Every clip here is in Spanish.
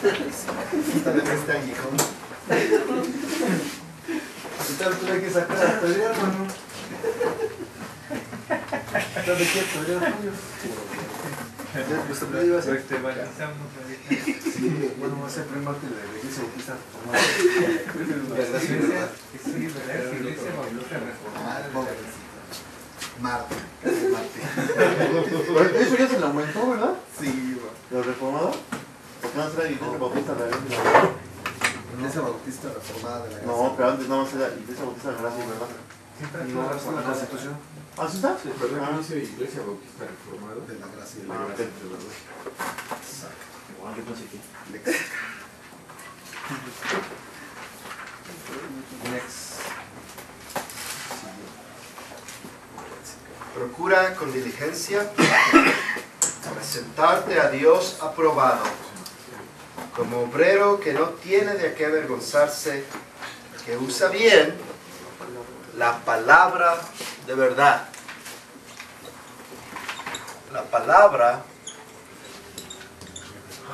Quítale este aguijón. Ahorita lo tuve que sacar a pelear, hermano. ¿Dónde quieres pelear, Julio? Pues también iba a ser. Te bautizamos ahorita. Sí, bueno, va a ser primate de la iglesia bautista reformada. Sí, ¿verdad? Iglesia Bautista Reformada. Marte. Eso ya se le aumentó, ¿verdad? Sí, ¿La reformada? ¿Por qué no será iglesia bautista de la iglesia bautista reformada de la gracia. No, pero antes nada más era iglesia bautista de la gracia, ¿verdad? Siempre No, es la Constitución ¿Ah, sí está? Sí, perdón, dice Iglesia Bautista Reformada. de la gracia y de Ah, la ok. gracia, de verdad. Exacto. Igual, yo pensé que. Next. Procura con diligencia presentarte a Dios aprobado, como obrero que no tiene de qué avergonzarse, que usa bien la palabra de verdad. La palabra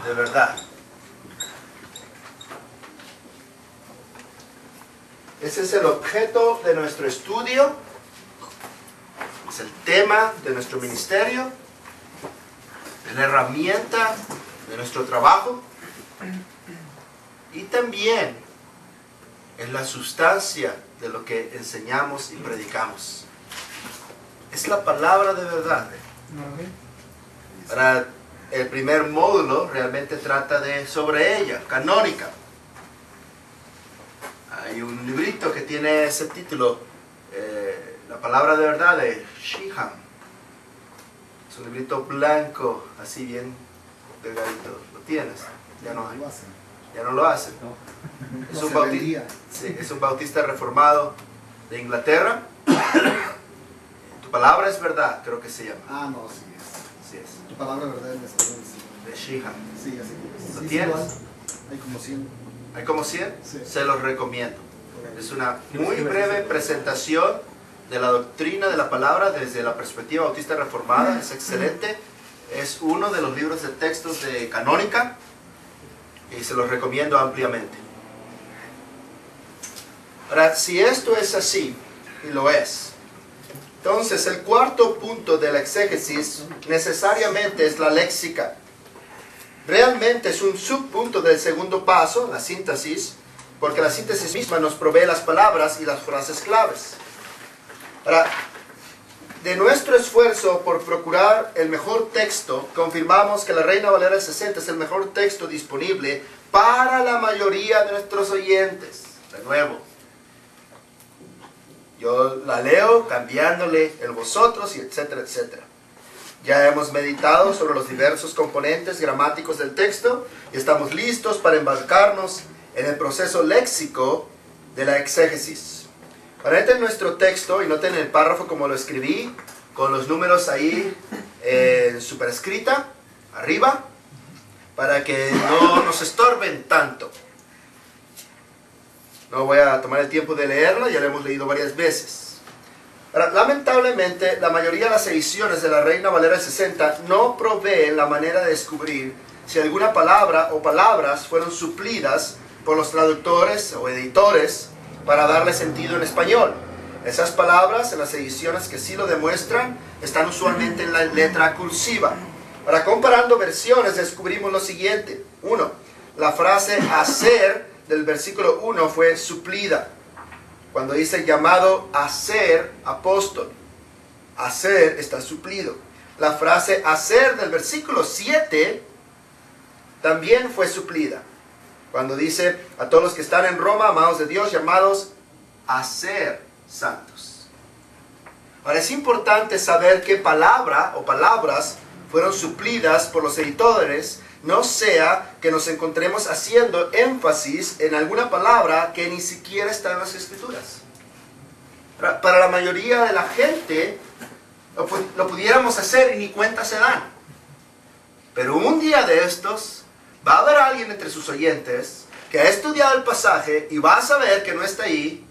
de verdad. Ese es el objeto de nuestro estudio, es el tema de nuestro ministerio, es la herramienta de nuestro trabajo y también es la sustancia de lo que enseñamos y predicamos. Es la palabra de verdad. Para el primer módulo realmente trata sobre ella, canónica. Hay un librito que tiene ese título, La palabra de verdad de Shiham. Es un librito blanco, así bien delgadito. ¿Lo tienes? Ya no hay. Ya no lo hacen. Es un bautista, sí, es un bautista reformado de Inglaterra. Tu palabra es verdad, creo que se llama. Ah, no, sí es. Así es. Tu palabra verdad en español, sí. De Shiham. Sí, así es. ¿Lo Sí, tienes? sí, hay como 100. Hay como 100. Sí. Se los recomiendo. Es una muy breve presentación de la doctrina de la palabra desde la perspectiva bautista reformada. Es excelente. Es uno de los libros de textos de canónica y se los recomiendo ampliamente. Ahora, si esto es así, y lo es, entonces el cuarto punto de la exégesis necesariamente es la léxica. Realmente es un subpunto del segundo paso, la síntesis, porque la síntesis misma nos provee las palabras y las frases claves. Ahora, de nuestro esfuerzo por procurar el mejor texto, confirmamos que la Reina Valera 60 es el mejor texto disponible para la mayoría de nuestros oyentes. De nuevo, yo la leo cambiándole el vosotros y etcétera, etcétera. Ya hemos meditado sobre los diversos componentes gramáticos del texto y estamos listos para embarcarnos en el proceso léxico de la exégesis. Para entrar en nuestro texto, y noten el párrafo como lo escribí, con los números ahí en superescrita, arriba, para que no nos estorben tanto. No voy a tomar el tiempo de leerlo, ya lo hemos leído varias veces. Ahora, lamentablemente, la mayoría de las ediciones de la Reina Valera 60 no proveen la manera de descubrir si alguna palabra o palabras fueron suplidas por los traductores o editores para darle sentido en español. Esas palabras, en las ediciones que sí lo demuestran, están usualmente en la letra cursiva. Ahora, comparando versiones, descubrimos lo siguiente. 1. La frase hacer del versículo 1 fue suplida. Cuando dice llamado a ser apóstol, hacer está suplido. La frase hacer del versículo 7 también fue suplida. Cuando dice a todos los que están en Roma, amados de Dios, llamados a ser santos. Ahora es importante saber qué palabra o palabras fueron suplidas por los editores, no sea que nos encontremos haciendo énfasis en alguna palabra que ni siquiera está en las Escrituras. Para la mayoría de la gente lo pudiéramos hacer y ni cuenta se dan. Pero un día de estos va a haber alguien entre sus oyentes que ha estudiado el pasaje y va a saber que no está ahí,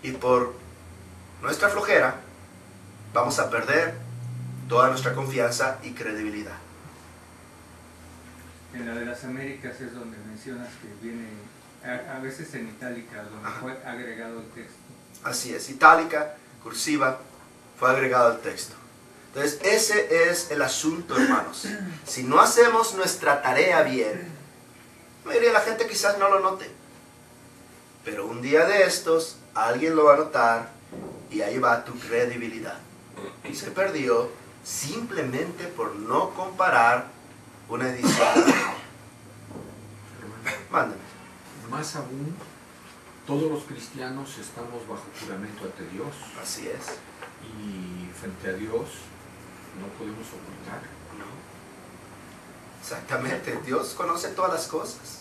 y por nuestra flojera vamos a perder toda nuestra confianza y credibilidad. En la de las Américas es donde mencionas que viene, a veces en itálica, donde fue agregado el texto. Así es, itálica, cursiva, fue agregado al texto. Entonces, ese es el asunto, hermanos. Si no hacemos nuestra tarea bien, la mayoría de la gente quizás no lo note. Pero un día de estos, alguien lo va a notar y ahí va tu credibilidad. Y se perdió simplemente por no comparar una edición. Mándame. Más aún, todos los cristianos estamos bajo juramento ante Dios. Así es. Y frente a Dios no podemos ocultar. No. Exactamente. Dios conoce todas las cosas.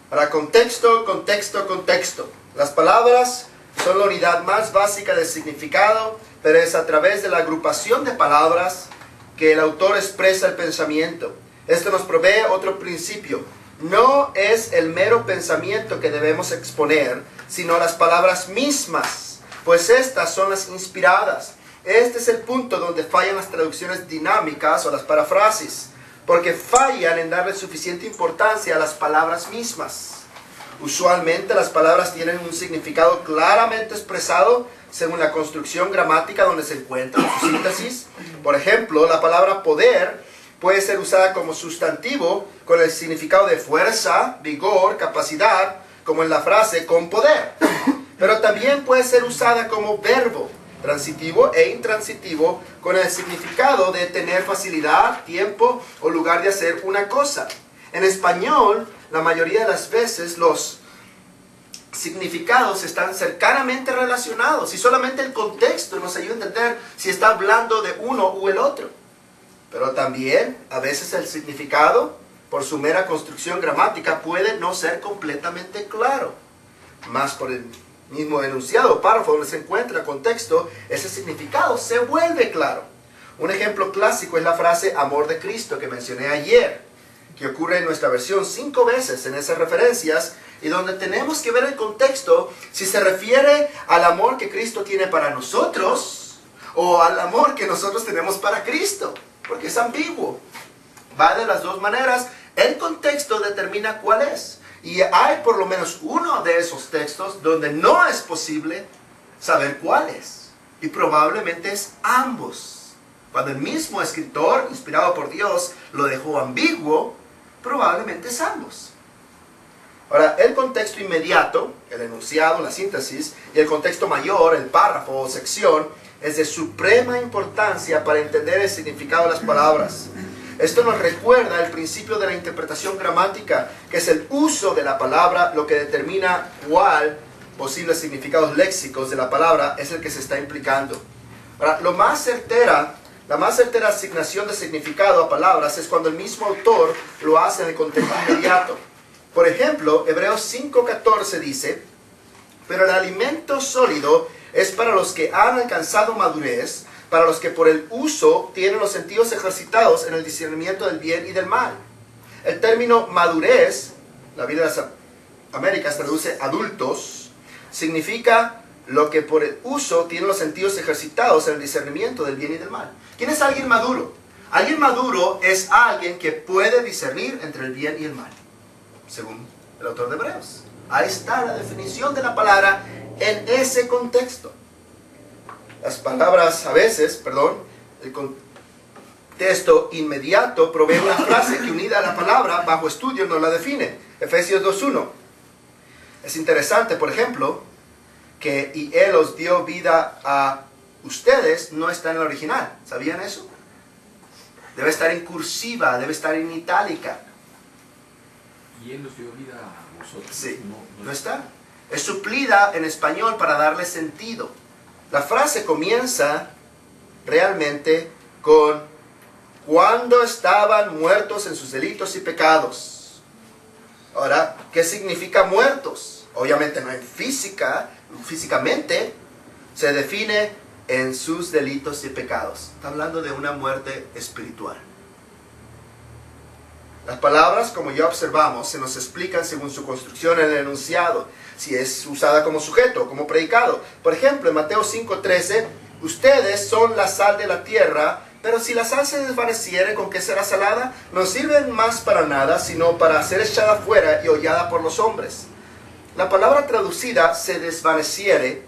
Para contexto, contexto, contexto. Las palabras son la unidad más básica del significado, pero es a través de la agrupación de palabras que el autor expresa el pensamiento. Esto nos provee otro principio. No es el mero pensamiento que debemos exponer, sino las palabras mismas, pues estas son las inspiradas. Este es el punto donde fallan las traducciones dinámicas o las parafrases, porque fallan en darle suficiente importancia a las palabras mismas. Usualmente las palabras tienen un significado claramente expresado según la construcción gramática donde se encuentra en su síntesis. Por ejemplo, la palabra poder puede ser usada como sustantivo con el significado de fuerza, vigor, capacidad, como en la frase con poder. Pero también puede ser usada como verbo, transitivo e intransitivo, con el significado de tener facilidad, tiempo o lugar de hacer una cosa. En español, la mayoría de las veces los significados están cercanamente relacionados y solamente el contexto nos ayuda a entender si está hablando de uno u el otro. Pero también, a veces el significado, por su mera construcción gramática, puede no ser completamente claro. Más por el mismo enunciado o párrafo donde se encuentra el contexto, ese significado se vuelve claro. Un ejemplo clásico es la frase amor de Cristo que mencioné ayer, que ocurre en nuestra versión 5 veces en esas referencias, y donde tenemos que ver el contexto si se refiere al amor que Cristo tiene para nosotros o al amor que nosotros tenemos para Cristo, porque es ambiguo. Va de las dos maneras. El contexto determina cuál es. Y hay por lo menos uno de esos textos donde no es posible saber cuál es. Y probablemente es ambos. Cuando el mismo escritor, inspirado por Dios, lo dejó ambiguo, probablemente es ambos. Ahora, el contexto inmediato, el enunciado, la síntesis, y el contexto mayor, el párrafo o sección, es de suprema importancia para entender el significado de las palabras. Esto nos recuerda el principio de la interpretación gramática, que es el uso de la palabra lo que determina cuál posibles significados léxicos de la palabra es el que se está implicando. Ahora, la más certera asignación de significado a palabras es cuando el mismo autor lo hace en el contexto inmediato. Por ejemplo, Hebreos 5:14 dice, pero el alimento sólido es para los que han alcanzado madurez, para los que por el uso tienen los sentidos ejercitados en el discernimiento del bien y del mal. El término madurez, la Biblia de las Américas traduce adultos, significa lo que por el uso tiene los sentidos ejercitados en el discernimiento del bien y del mal. ¿Quién es alguien maduro? Alguien maduro es alguien que puede discernir entre el bien y el mal, según el autor de Hebreos. Ahí está la definición de la palabra en ese contexto. Las palabras a veces, el contexto inmediato provee una frase que unida a la palabra bajo estudio nos la define. Efesios 2:1. Es interesante, por ejemplo, que y Él os dio vida a ustedes no está en el original. ¿Sabían eso? Debe estar en cursiva, debe estar en itálica. ¿Y Él nos dio vida a vosotros? Sí, no está. Es suplida en español para darle sentido. La frase comienza realmente con cuando estaban muertos en sus delitos y pecados. Ahora, ¿qué significa muertos? Obviamente no en físicamente, se define en sus delitos y pecados. Está hablando de una muerte espiritual. Las palabras, como ya observamos, se nos explican según su construcción en el enunciado, si es usada como sujeto o como predicado. Por ejemplo, en Mateo 5:13, ustedes son la sal de la tierra, Pero si la sal se desvaneciere, ¿con qué será salada? No sirve más para nada, sino para ser echada fuera y hollada por los hombres. La palabra traducida se desvaneciere,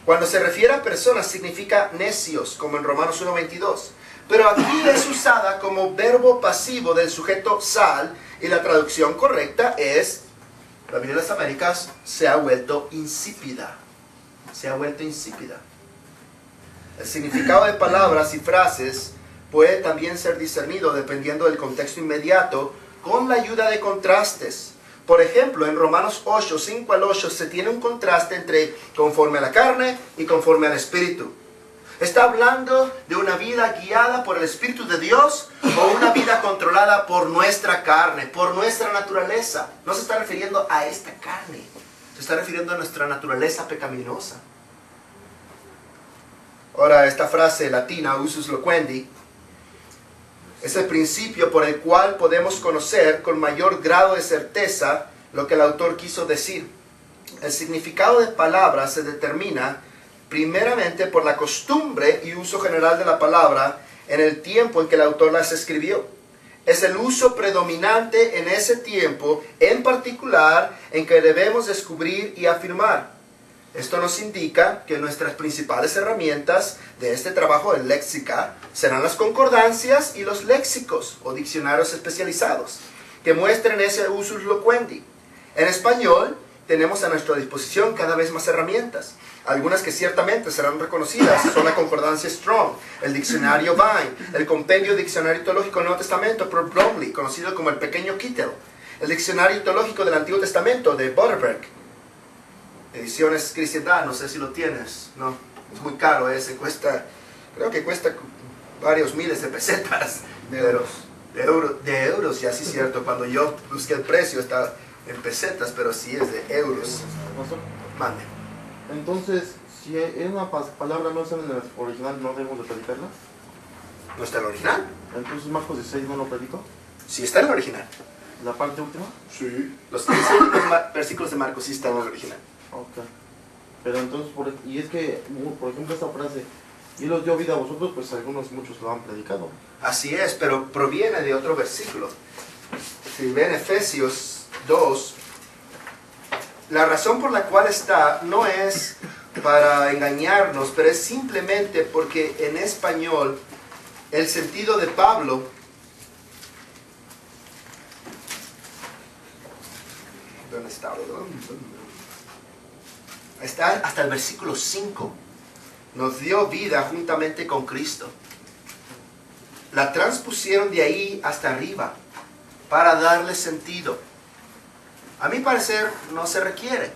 cuando se refiere a personas, significa necios, como en Romanos 1:22. Pero aquí es usada como verbo pasivo del sujeto sal, y la traducción correcta es, la Biblia de las Américas, se ha vuelto insípida. Se ha vuelto insípida. El significado de palabras y frases puede también ser discernido dependiendo del contexto inmediato, con la ayuda de contrastes. Por ejemplo, en Romanos 8, 5 al 8, se tiene un contraste entre conforme a la carne y conforme al Espíritu. ¿Está hablando de una vida guiada por el Espíritu de Dios o una vida controlada por nuestra carne, por nuestra naturaleza? No se está refiriendo a esta carne, se está refiriendo a nuestra naturaleza pecaminosa. Ahora, esta frase latina, usus loquendi, es el principio por el cual podemos conocer con mayor grado de certeza lo que el autor quiso decir. El significado de palabras se determina primeramente por la costumbre y uso general de la palabra en el tiempo en que el autor las escribió. Es el uso predominante en ese tiempo, en particular, en que debemos descubrir y afirmar. Esto nos indica que nuestras principales herramientas de este trabajo de léxica serán las concordancias y los léxicos o diccionarios especializados que muestren ese usus loquendi. En español tenemos a nuestra disposición cada vez más herramientas. Algunas que ciertamente serán reconocidas son la concordancia Strong, el diccionario Vine, el compendio diccionario teológico del Nuevo Testamento por Bromley, conocido como el Pequeño Kittel, el diccionario teológico del Antiguo Testamento de Butterberg, Ediciones Cristiandad, no sé si lo tienes, no, es muy caro ese, creo que cuesta varios miles de pesetas, de euros, ya sí es cierto, cuando yo busqué el precio está en pesetas, pero sí es de euros. Mande. Entonces, si una palabra no está en el original, ¿no debemos de predicarla? ¿No está en el original? Entonces, Marcos 16 no lo predico. Sí está en el original. ¿La parte última? Sí. Los 15 últimos versículos de Marcos sí están en el original. Ok. Pero entonces, y es que, por ejemplo, esta frase, y los dio vida a vosotros, pues muchos lo han predicado. Así es, pero proviene de otro versículo. Si ven Efesios 2, la razón por la cual está no es para engañarnos, pero es simplemente porque en español el sentido de Pablo ¿dónde está? Está hasta el versículo 5. Nos dio vida juntamente con Cristo. La transpusieron de ahí hasta arriba para darle sentido. A mi parecer no se requiere.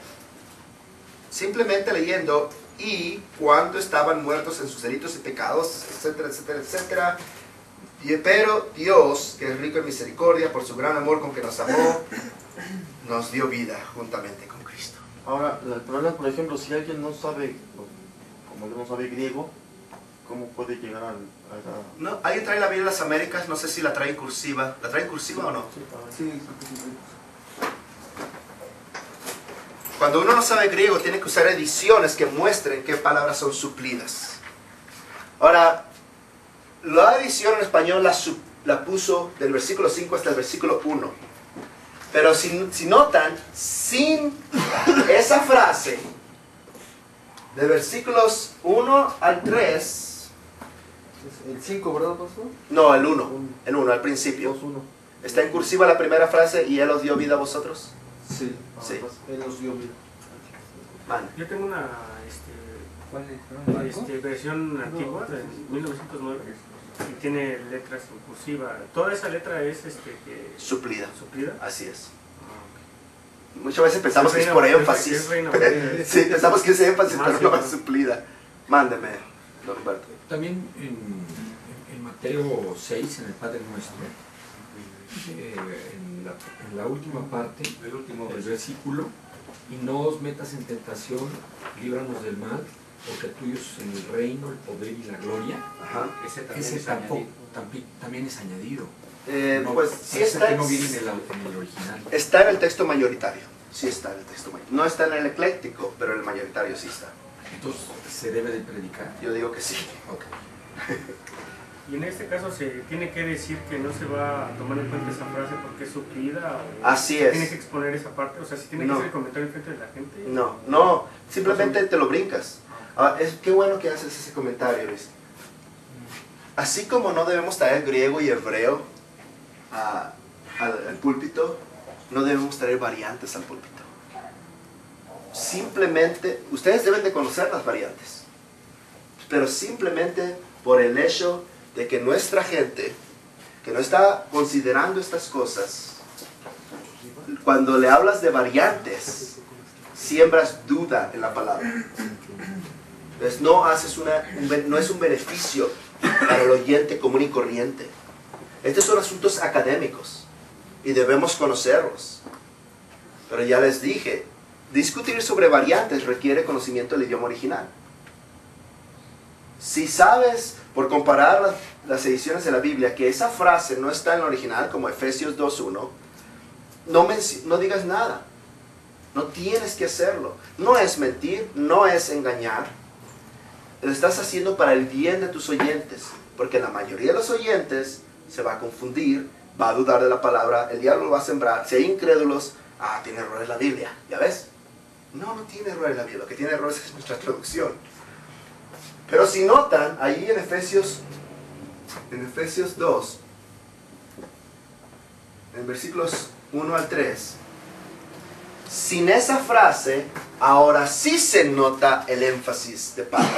Simplemente leyendo, y cuando estaban muertos en sus delitos y pecados, etcétera, etcétera, etcétera. Pero Dios, que es rico en misericordia, por su gran amor con que nos amó, nos dio vida juntamente con Cristo. Ahora, el problema, por ejemplo, si alguien no sabe, como yo no sabe griego, ¿cómo puede llegar a No, ¿alguien trae la Biblia de las Américas? No sé si la trae en cursiva. ¿La trae en cursiva o no? Sí. Cuando uno no sabe griego, tiene que usar ediciones que muestren qué palabras son suplidas. Ahora, la edición en español la puso del versículo 5 hasta el versículo 1. Pero si notan, sin esa frase, de versículos 1 al 3... ¿El 5, verdad, pastor? No, el 1. El 1, al principio. 2-1. ¿Está en cursiva la primera frase y Él os dio vida a vosotros? Sí. Sí. Él nos dio vida. Man. Yo tengo una ¿Cuál es? versión antigua de 1909 y tiene letras en cursiva. Toda esa letra es Suplida. suplida. Así es. Muchas veces pensamos que es por énfasis. Es reina. Sí, pensamos que es énfasis, Más pero no sí. es suplida. Mándeme, don Humberto. También en Mateo 6, en el Padre Nuestro, en la última parte del versículo, y no os metas en tentación, líbranos del mal, porque tuyo es el reino, el poder y la gloria. Ajá. Ese también es añadido. Pues sí parece está, que no viene en el original. está en el texto mayoritario. Sí está en el texto mayoritario. No está en el ecléctico, pero en el mayoritario sí está. Entonces, ¿se debe de predicar? Yo digo que sí. Ok. Y en este caso se tiene que decir que no se va a tomar en cuenta esa frase porque es suplida o Así se es. tiene que exponer esa parte, o sea, si tiene No. que ser el comentario en frente de la gente. No, simplemente te lo brincas. Qué bueno que haces ese comentario, Luis. Así como no debemos traer griego y hebreo al púlpito, no debemos traer variantes al púlpito. Simplemente, ustedes deben de conocer las variantes, pero simplemente por el hecho de que nuestra gente, que no está considerando estas cosas, cuando le hablas de variantes, siembras duda en la palabra. Entonces no es un beneficio para el oyente común y corriente. Estos son asuntos académicos y debemos conocerlos. Pero ya les dije, discutir sobre variantes requiere conocimiento del idioma original. Si sabes, por comparar las ediciones de la Biblia, que esa frase no está en el original, como Efesios 2.1, no digas nada. No tienes que hacerlo. No es mentir, no es engañar. Lo estás haciendo para el bien de tus oyentes, porque la mayoría de los oyentes se va a confundir, va a dudar de la palabra, el diablo lo va a sembrar. Si hay incrédulos, tiene errores la Biblia, ¿ya ves? No tiene errores la Biblia, lo que tiene errores es nuestra traducción. Pero si notan, ahí en Efesios 2, en versículos 1 al 3, sin esa frase, ahora sí se nota el énfasis de Pablo.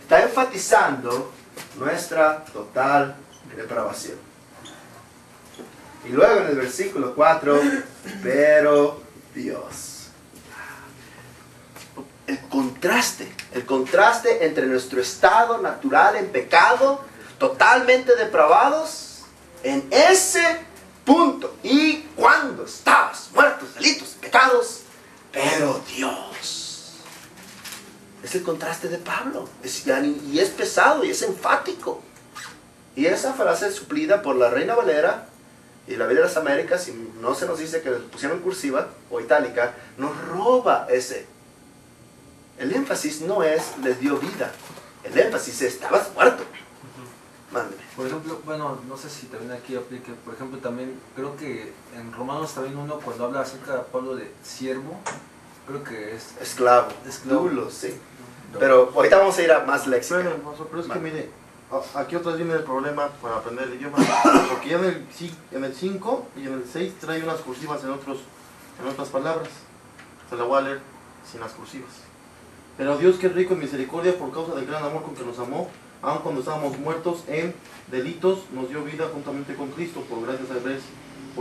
Está enfatizando nuestra total depravación. Y luego en el versículo 4, pero Dios. El contraste entre nuestro estado natural en pecado, totalmente depravados, en ese punto. Y cuando estabas muertos, delitos, pecados, pero Dios. Es el contraste de Pablo. Y es pesado y es enfático. Y esa frase es suplida por la Reina Valera y la Biblia de las Américas, y no se nos dice que lo pusieron en cursiva o itálica, nos roba ese. El énfasis no es les dio vida. El énfasis es estabas muerto. Mándeme. Por ejemplo, bueno, no sé si también aquí aplique, por ejemplo, también creo que en Romanos también uno cuando habla acerca de Pablo de siervo, creo que es esclavo. Dulo, sí. Pero ahorita vamos a ir a más léxico. Pero es que mire, aquí otra vez viene el problema para aprender el idioma, porque ya en el 5 y en el 6 trae unas cursivas en otras palabras. Se la voy a leer sin las cursivas. Pero Dios, que es rico en misericordia, por causa del gran amor con que nos amó, aun cuando estábamos muertos en delitos, nos dio vida juntamente con Cristo. Por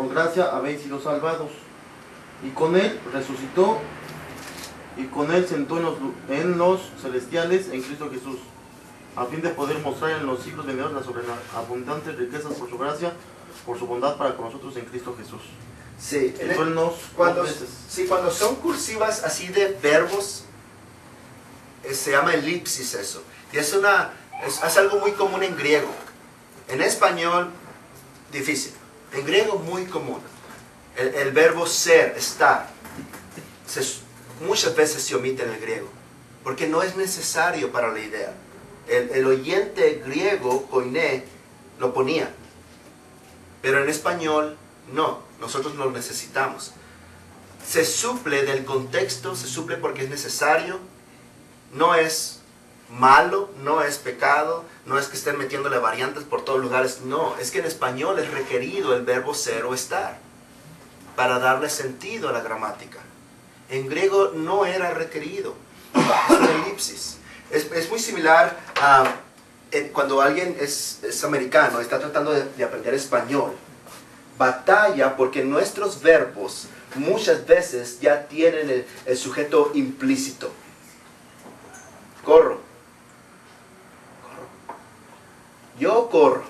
gracia habéis sido salvados. Y con Él resucitó, y con Él sentó en los celestiales en Cristo Jesús, a fin de poder mostrar en los siglos venideros las sobreabundantes riquezas por su gracia, por su bondad para con nosotros en Cristo Jesús. Sí, cuando son cursivas así de verbos, se llama elipsis eso. Y es algo muy común en griego. En español, difícil. En griego, muy común. El verbo ser, estar, muchas veces se omite en el griego, porque no es necesario para la idea. El oyente griego, koiné, lo ponía. Pero en español, no. Nosotros lo necesitamos. Se suple del contexto, se suple porque es necesario. No es malo, no es pecado, no es que estén metiéndole variantes por todos lugares, no, es que en español es requerido el verbo ser o estar para darle sentido a la gramática. En griego no era requerido, es una elipsis. Es muy similar a cuando alguien es americano, está tratando de aprender español, batalla porque nuestros verbos muchas veces ya tienen el sujeto implícito. Corro. Yo corro.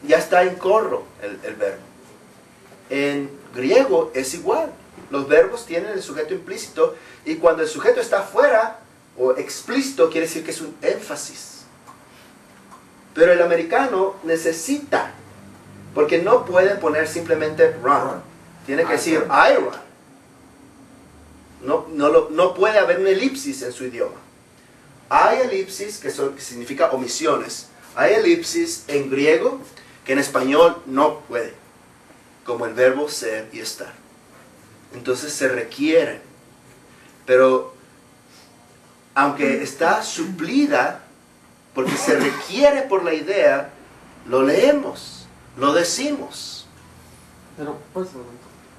Ya está en corro el verbo. En griego es igual. Los verbos tienen el sujeto implícito y cuando el sujeto está fuera o explícito quiere decir que es un énfasis. Pero el americano necesita, porque no puede poner simplemente run. Tiene que decir I run. No puede haber una elipsis en su idioma. Hay elipsis que significa omisiones. Hay elipsis en griego que en español no puede, como el verbo ser y estar. Entonces se requieren. Pero aunque está suplida, porque se requiere por la idea, lo leemos, lo decimos. Pero, pues,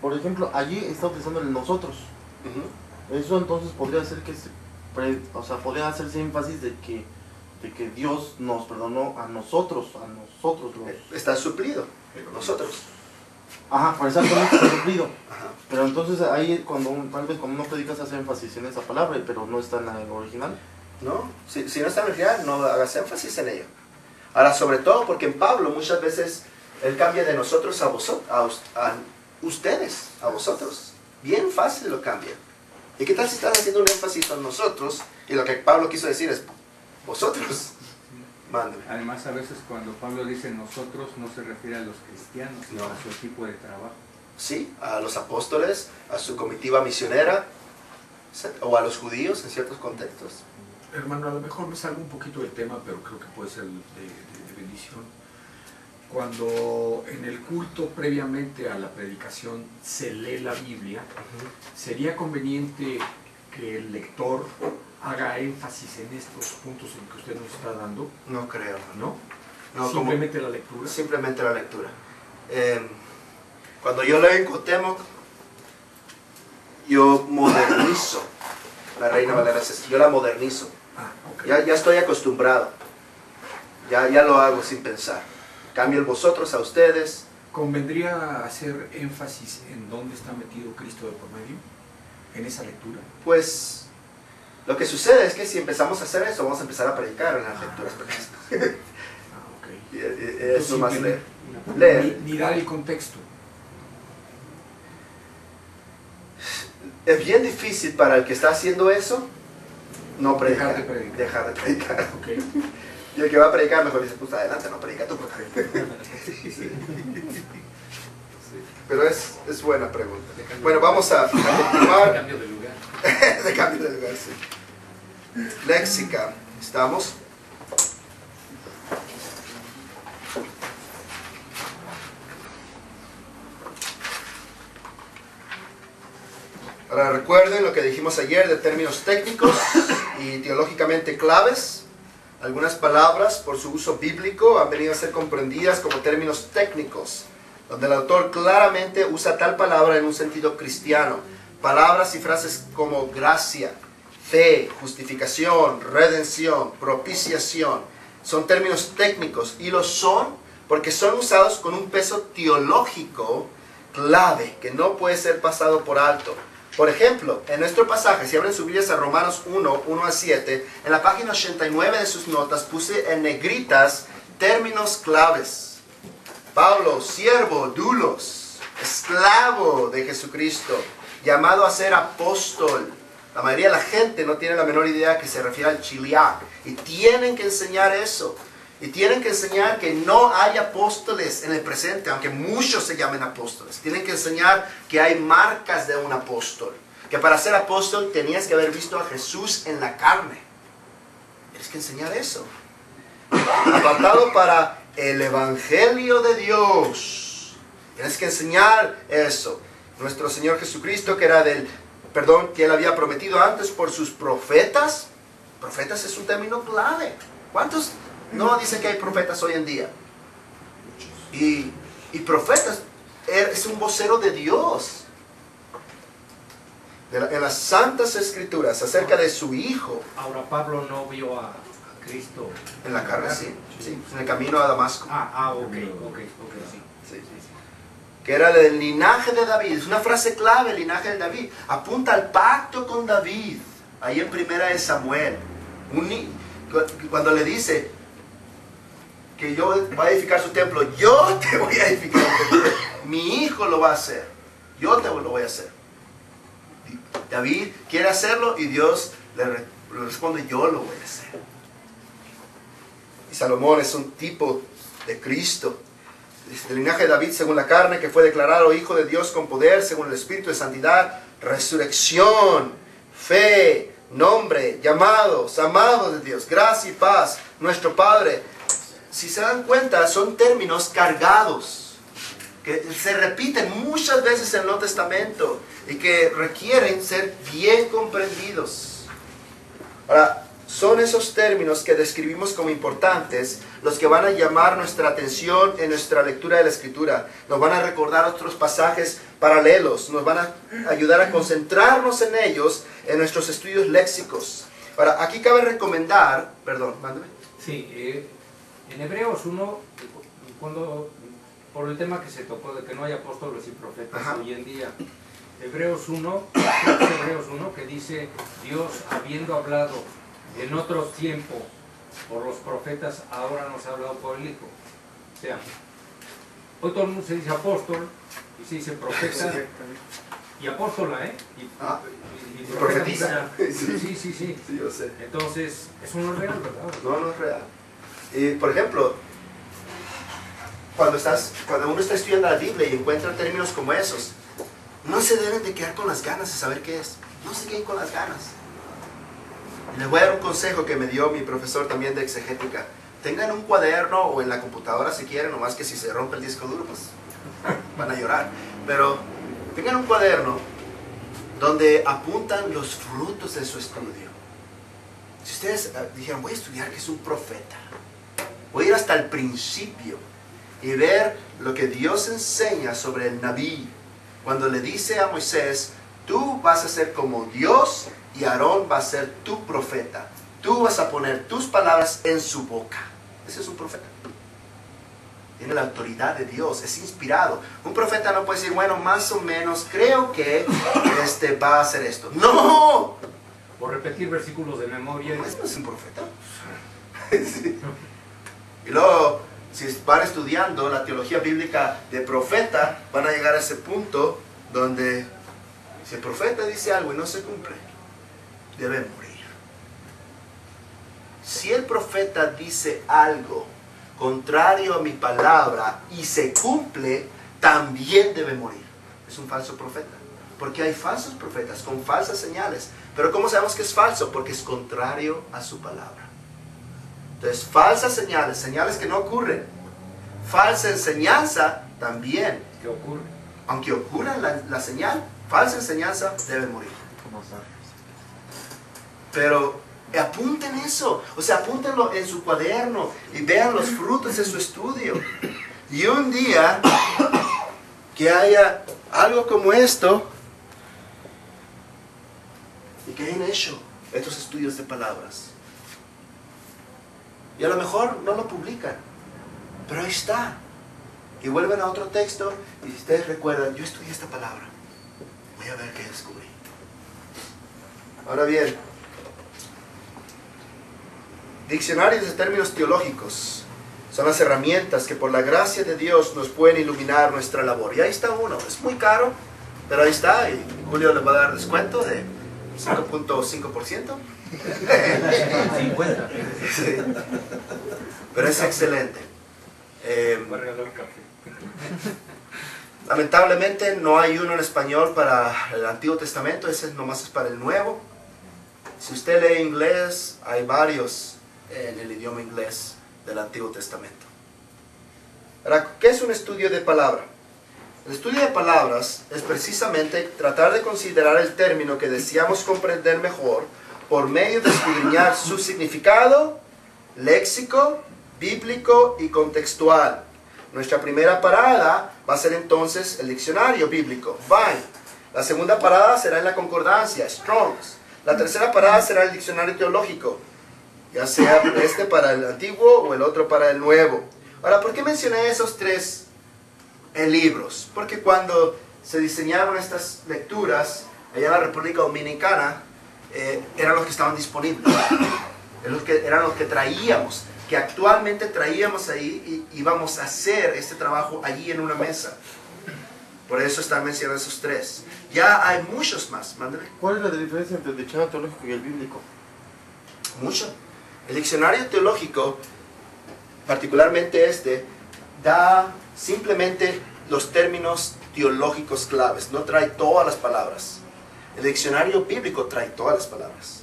por ejemplo, allí está utilizando el nosotros. Ujú. Eso entonces podría ser que podría hacerse énfasis de que Dios nos perdonó a nosotros los... Está suplido, nosotros. Ajá, por exactamente está cumplido. Ajá. Pero entonces ahí tal vez cuando no predicas hace énfasis en esa palabra, pero no está en la original. ¿No? Si no está en el original, no hagas énfasis en ello. Ahora, sobre todo porque en Pablo muchas veces él cambia de nosotros a vosotros, a ustedes, a vosotros. Bien fácil lo cambia. ¿Y qué tal si están haciendo un énfasis en nosotros y lo que Pablo quiso decir es vosotros? Mándeme. Además, a veces cuando Pablo dice nosotros, no se refiere a los cristianos, sino No. a su equipo de trabajo. Sí, a los apóstoles, a su comitiva misionera, o a los judíos en ciertos contextos. Hermano, a lo mejor me salgo un poquito del tema, pero creo que puede ser de bendición. Cuando en el culto previamente a la predicación se lee la Biblia, sería conveniente que el lector haga énfasis en estos puntos en que usted nos está dando, No creo. ¿no? No, Simplemente la lectura. Simplemente la lectura. Cuando yo leo en Cuauhtémoc, yo modernizo la Reina Valera 60. Yo la modernizo. Ah, ok. Ya estoy acostumbrado. Ya lo hago sin pensar. Cambio el vosotros a ustedes. ¿Convendría hacer énfasis en dónde está metido Cristo de por medio? ¿En esa lectura? Pues lo que sucede es que si empezamos a hacer eso, vamos a empezar a predicar en las lecturas. Ah, ok. Es lo más leer. Ni, Leer. ni dar el contexto. Es bien difícil para el que está haciendo eso no predicar. Dejar de predicar. Dejar de predicar. Ok. Y el que va a predicar mejor dice, pues adelante, no predica tú. Sí. Pero es buena pregunta. Bueno, vamos a continuar. Cambio de lugar. De cambio de lugar, sí. Léxica. ¿Estamos? Ahora recuerden lo que dijimos ayer de términos técnicos y teológicamente claves. Algunas palabras por su uso bíblico han venido a ser comprendidas como términos técnicos, donde el autor claramente usa tal palabra en un sentido cristiano. Palabras y frases como gracia, fe, justificación, redención, propiciación, son términos técnicos y lo son porque son usados con un peso teológico clave que no puede ser pasado por alto. Por ejemplo, en nuestro pasaje, si abren sus Biblias a Romanos 1, 1 a 7, en la página 89 de sus notas puse en negritas términos claves. Pablo, siervo, doulos, esclavo de Jesucristo, llamado a ser apóstol. La mayoría de la gente no tiene la menor idea que se refiere al chiliac. Y tienen que enseñar eso. Y tienen que enseñar que no hay apóstoles en el presente, aunque muchos se llamen apóstoles. Tienen que enseñar que hay marcas de un apóstol. Que para ser apóstol tenías que haber visto a Jesús en la carne. Tienes que enseñar eso. Apartado para el Evangelio de Dios. Tienes que enseñar eso. Nuestro Señor Jesucristo, que Él había prometido antes por sus profetas. Profetas es un término clave. ¿Cuántos no dicen que hay profetas hoy en día? Y profetas es un vocero de Dios. En las Santas Escrituras, acerca de su Hijo. Ahora Pablo no vio a Cristo En la carne, sí. En el camino a Damasco. ok, sí. Sí. Que era del linaje de David. Es una frase clave, el linaje de David. Apunta al pacto con David. Ahí en primera de Samuel. Cuando le dice que yo voy a edificar su templo, yo te voy a edificar un templo. Mi hijo lo va a hacer. Yo te lo voy a hacer. David quiere hacerlo y Dios le responde, yo lo voy a hacer. Y Salomón es un tipo de Cristo. Del linaje de David según la carne, que fue declarado hijo de Dios con poder, según el Espíritu de santidad, resurrección, fe, nombre, llamados, amados de Dios, gracia y paz, nuestro Padre. si se dan cuenta, son términos cargados, que se repiten muchas veces en el Nuevo Testamento y que requieren ser bien comprendidos. Ahora, son esos términos que describimos como importantes los que van a llamar nuestra atención en nuestra lectura de la Escritura. Nos van a recordar otros pasajes paralelos, nos van a ayudar a concentrarnos en ellos en nuestros estudios léxicos. Ahora, aquí cabe recomendar, perdón, mándame. Sí, en Hebreos 1, por el tema que se tocó de que no hay apóstoles y profetas hoy en día, Hebreos 1, que dice, Dios habiendo hablado en otros tiempos por los profetas, ahora nos ha hablado por el Hijo. O sea, hoy todo el mundo se dice apóstol y se dice profeta y apóstola, ¿eh? Y profetiza. Sí, Sí, yo sé. entonces, eso no es real, ¿verdad? No, no es real. Y, por ejemplo, cuando uno está estudiando la Biblia y encuentra términos como esos, no se deben de quedar con las ganas de saber qué es. No se queden con las ganas. Les voy a dar un consejo que me dio mi profesor también de exegética. Tengan un cuaderno o en la computadora si quieren, nomás que si se rompe el disco duro, pues van a llorar. Pero tengan un cuaderno donde apuntan los frutos de su estudio. Si ustedes dijeron, voy a estudiar que es un profeta, voy a ir hasta el principio y ver lo que Dios enseña sobre el Nabí. Cuando le dice a Moisés, tú vas a ser como Dios y Aarón va a ser tu profeta. Tú vas a poner tus palabras en su boca. Ese es un profeta. Tiene la autoridad de Dios, es inspirado. Un profeta no puede decir, bueno, más o menos, creo que va a hacer esto. ¡No! O repetir versículos de memoria. No, no es un profeta. Sí. Y luego, si van estudiando la teología bíblica de profeta, van a llegar a ese punto donde si el profeta dice algo y no se cumple, debe morir. Si el profeta dice algo contrario a mi palabra y se cumple, también debe morir. Es un falso profeta. Porque hay falsos profetas con falsas señales. Pero ¿cómo sabemos que es falso? Porque es contrario a su palabra. Entonces, falsas señales, señales que no ocurren. Falsa enseñanza también. ¿Qué ocurre? Aunque ocurra la señal, falsa enseñanza debe morir. Pero apunten eso, o sea, apúntenlo en su cuaderno y vean los frutos de su estudio. Y un día que haya algo como esto y que hayan hecho estos estudios de palabras. Y a lo mejor no lo publican, pero ahí está. Y vuelven a otro texto y si ustedes recuerdan, yo estudié esta palabra, voy a ver qué descubrí. Ahora bien, diccionarios de términos teológicos son las herramientas que por la gracia de Dios nos pueden iluminar nuestra labor. Y ahí está uno, es muy caro, pero ahí está, y Julio les va a dar descuento de 5.5%. 50. Sí. Pero es excelente. Voy a regalar café. Lamentablemente no hay uno en español para el Antiguo Testamento, ese nomás es para el Nuevo. Si usted lee inglés, hay varios en el idioma inglés del Antiguo Testamento. Ahora, ¿qué es un estudio de palabra? El estudio de palabras es precisamente tratar de considerar el término que deseamos comprender mejor por medio de escudriñar su significado, léxico, bíblico y contextual. Nuestra primera parada va a ser entonces el diccionario bíblico, Vine. La segunda parada será en la concordancia, Strong's. La tercera parada será el diccionario teológico, ya sea este para el antiguo o el otro para el nuevo. Ahora, ¿por qué mencioné esos tres libros? Porque cuando se diseñaron estas lecturas allá en la República Dominicana, eran los que estaban disponibles, eran los que traíamos, que actualmente traíamos ahí y íbamos a hacer este trabajo allí en una mesa. Por eso están mencionados esos tres. Ya hay muchos más. Mándeme. ¿Cuál es la diferencia entre el diccionario teológico y el bíblico? Mucho. El diccionario teológico, particularmente este, da simplemente los términos teológicos claves, no trae todas las palabras. El diccionario bíblico trae todas las palabras.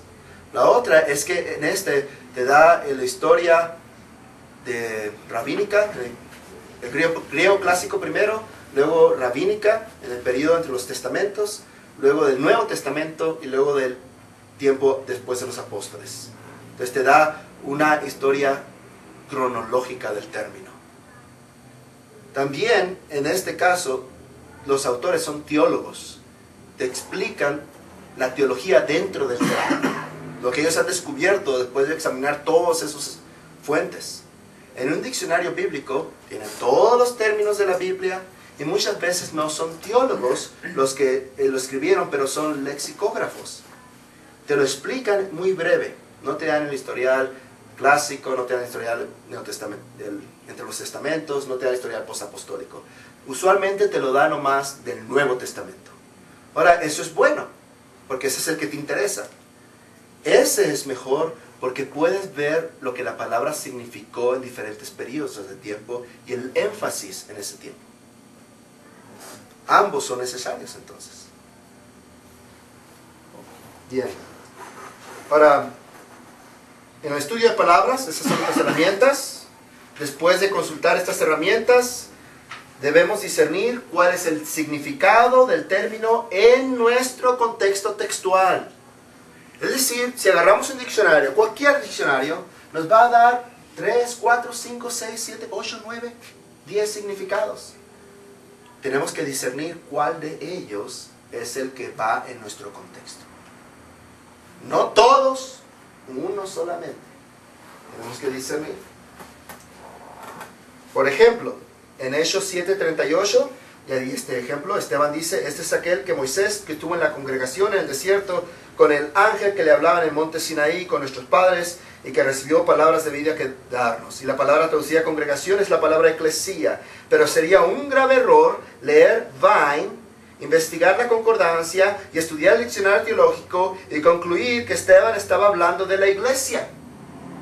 La otra es que en este te da la historia de rabínica, el griego clásico primero, luego rabínica en el periodo entre los testamentos, luego del Nuevo Testamento y luego del tiempo después de los apóstoles. Entonces te da una historia cronológica del término. También en este caso los autores son teólogos, te explican la teología dentro del término, lo que ellos han descubierto después de examinar todas esas fuentes. En un diccionario bíblico tienen todos los términos de la Biblia y muchas veces no son teólogos los que lo escribieron, pero son lexicógrafos. Te lo explican muy breve, no te dan el historial clásico, no te dan el historial entre los testamentos, no te dan el historial postapostólico. Usualmente te lo dan nomás del Nuevo Testamento. Ahora, eso es bueno, porque ese es el que te interesa. Ese es mejor porque puedes ver lo que la palabra significó en diferentes periodos de tiempo y el énfasis en ese tiempo. Ambos son necesarios entonces. Bien. Ahora, en el estudio de palabras, esas son las herramientas. Después de consultar estas herramientas, debemos discernir cuál es el significado del término en nuestro contexto textual. Es decir, si agarramos un diccionario, cualquier diccionario, nos va a dar 3, 4, 5, 6, 7, 8, 9, 10 significados. Tenemos que discernir cuál de ellos es el que va en nuestro contexto. No todos, uno solamente. Tenemos que discernir. Por ejemplo, en Hechos 7:38, ya di este ejemplo, Esteban dice, este es aquel que Moisés, que estuvo en la congregación en el desierto, con el ángel que le hablaba en el monte Sinaí, con nuestros padres, y que recibió palabras de vida que darnos. Y la palabra traducida congregación es la palabra eclesía, pero sería un grave error leer Vine, investigar la concordancia y estudiar el diccionario teológico y concluir que Esteban estaba hablando de la iglesia,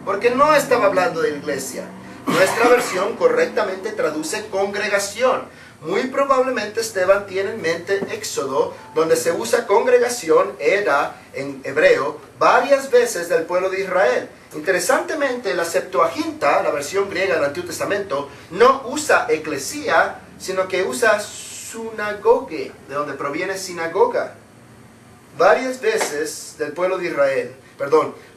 porque no estaba hablando de la iglesia. Nuestra versión correctamente traduce congregación. Muy probablemente Esteban tiene en mente Éxodo, donde se usa congregación, era en hebreo, varias veces del pueblo de Israel. Interesantemente, la Septuaginta, la versión griega del Antiguo Testamento, no usa eclesía, sino que usa sunagoge, de donde proviene sinagoga. Varias veces del pueblo de Israel.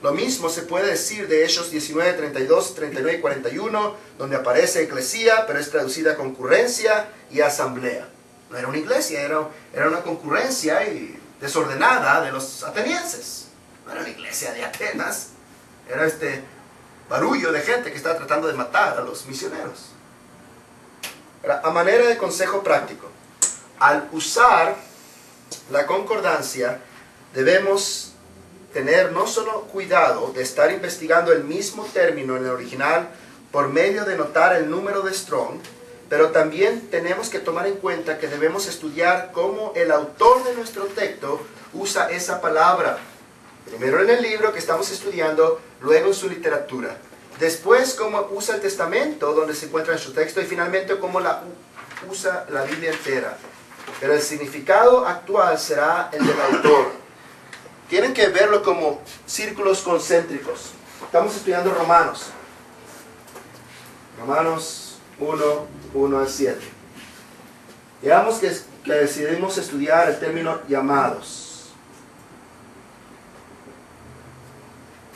Lo mismo se puede decir de Hechos 19, 32, 39 y 41, donde aparece eclesía, pero es traducida concurrencia y asamblea. No era una iglesia, era una concurrencia y desordenada de los atenienses. No era la iglesia de Atenas, era este barullo de gente que estaba tratando de matar a los misioneros. A manera de consejo práctico, al usar la concordancia, debemos tener no solo cuidado de estar investigando el mismo término en el original por medio de notar el número de Strong, pero también tenemos que tomar en cuenta que debemos estudiar cómo el autor de nuestro texto usa esa palabra. Primero en el libro que estamos estudiando, luego en su literatura. Después cómo usa el Testamento donde se encuentra en su texto y finalmente cómo usa la Biblia entera. Pero el significado actual será el del autor. Tienen que verlo como círculos concéntricos. Estamos estudiando Romanos. Romanos 1, 1 al 7. Digamos que decidimos estudiar el término llamados.